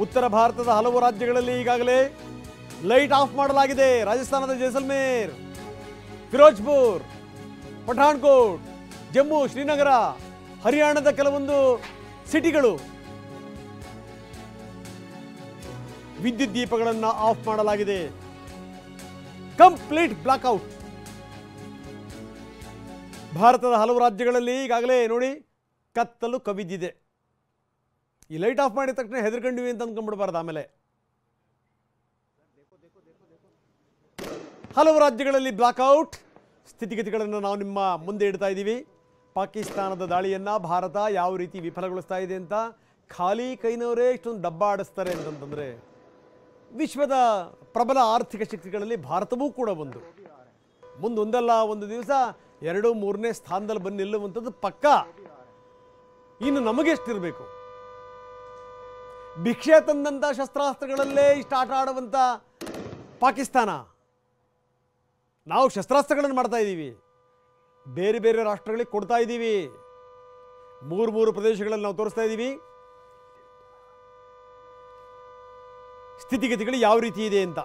ಉತ್ತರ ಭಾರತದ ಹಲವು ರಾಜ್ಯಗಳಲ್ಲಿ ಈಗಾಗಲೇ ಲೈಟ್ ಆಫ್ ಮಾಡಲಾಗಿದೆ. ರಾಜಸ್ಥಾನದ ಜೈಸಲ್ಮೇರ್, ಫಿರೋಜ್ಪುರ್, ಪಠಾಣ್ಕೋಟ್, ಜಮ್ಮು, ಶ್ರೀನಗರ, ಹರಿಯಾಣದ ಕೆಲವೊಂದು ಸಿಟಿಗಳು ವಿದ್ಯುತ್ ದೀಪಗಳನ್ನು ಆಫ್ ಮಾಡಲಾಗಿದೆ. Complete blackout. ಭಾರತದ ಹಲವು ರಾಜ್ಯಗಳಲ್ಲಿ ಈಗಾಗಲೇ ನೋಡಿ ಕತ್ತಲು ಕವಿದಿದೆ. ಈ ಲೈಟ್ ಆಫ್ ಮಾಡಿದ ತಕ್ಷಣ ಹೆದರ್ಕೊಂಡಿವಿ ಅಂತ ಅಂದ್ಕೊಂಡ್ಬಿಡ್ಬಾರ್ದು. ಆಮೇಲೆ ಹಲವು ರಾಜ್ಯಗಳಲ್ಲಿ ಬ್ಲಾಕ್ಔಟ್ ಸ್ಥಿತಿಗತಿಗಳನ್ನು ನಾವು ನಿಮ್ಮ ಮುಂದೆ ಇಡ್ತಾ ಇದ್ದೀವಿ. ಪಾಕಿಸ್ತಾನದ ದಾಳಿಯನ್ನು ಭಾರತ ಯಾವ ರೀತಿ ವಿಫಲಗೊಳಿಸ್ತಾ ಇದೆ ಅಂತ ಖಾಲಿ ಕೈನವರೇ ಇಷ್ಟೊಂದು ಡಬ್ಬ ಆಡಿಸ್ತಾರೆ ಅಂತಂತಂದರೆ ವಿಶ್ವದ ಪ್ರಬಲ ಆರ್ಥಿಕ ಶಕ್ತಿಗಳಲ್ಲಿ ಭಾರತವೂ ಕೂಡ ಮುಂದೊಂದಲ್ಲ ಒಂದು ದಿವಸ 2-3ನೇ ಸ್ಥಾನದಲ್ಲಿ ಬಂದು ನಿಲ್ಲುವಂಥದ್ದು ಪಕ್ಕಾ. ಇನ್ನು ನಮಗೆಷ್ಟಿರಬೇಕು? ಭಿಕ್ಷೆ ತಂದಂಥ ಶಸ್ತ್ರಾಸ್ತ್ರಗಳಲ್ಲೇ ಇಷ್ಟು ಆಟ ಆಡುವಂಥ ಪಾಕಿಸ್ತಾನ, ನಾವು ಶಸ್ತ್ರಾಸ್ತ್ರಗಳನ್ನು ಮಾಡ್ತಾ ಇದ್ದೀವಿ, ಬೇರೆ ಬೇರೆ ರಾಷ್ಟ್ರಗಳಿಗೆ ಕೊಡ್ತಾ ಇದ್ದೀವಿ. 3 ಪ್ರದೇಶಗಳಲ್ಲಿ ನಾವು ತೋರಿಸ್ತಾ ಇದ್ದೀವಿ ಸ್ಥಿತಿಗತಿಗಳು ಯಾವ ರೀತಿ ಇದೆ ಅಂತ.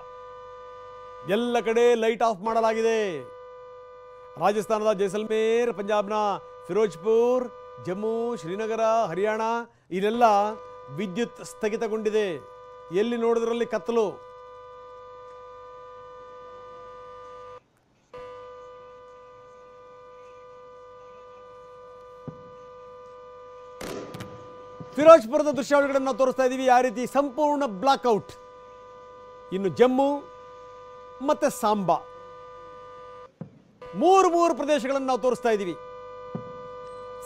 ಎಲ್ಲ ಕಡೆ ಲೈಟ್ ಆಫ್ ಮಾಡಲಾಗಿದೆ. ರಾಜಸ್ಥಾನದ ಜೈಸಲ್ಮೇರ್, ಪಂಜಾಬ್ನ ಫಿರೋಜ್ಪುರ್, ಜಮ್ಮು, ಶ್ರೀನಗರ, ಹರಿಯಾಣ ಇಲ್ಲೆಲ್ಲ ವಿದ್ಯುತ್ ಸ್ಥಗಿತಗೊಂಡಿದೆ. ಎಲ್ಲಿ ನೋಡಿದ್ರಲ್ಲಿ ಕತ್ತಲು. ಫಿರೋಜ್ಪುರದ ದೃಶ್ಯಾವಳಿಗಳನ್ನು ನಾವು ತೋರಿಸ್ತಾ ಇದ್ದೀವಿ. ಯಾವ ರೀತಿ ಸಂಪೂರ್ಣ ಬ್ಲಾಕ್ಔಟ್. ಇನ್ನು ಜಮ್ಮು ಮತ್ತು ಸಾಂಬಾ 3 ಪ್ರದೇಶಗಳನ್ನು ನಾವು ತೋರಿಸ್ತಾ ಇದ್ದೀವಿ.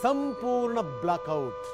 ಸಂಪೂರ್ಣ ಬ್ಲಾಕ್ಔಟ್.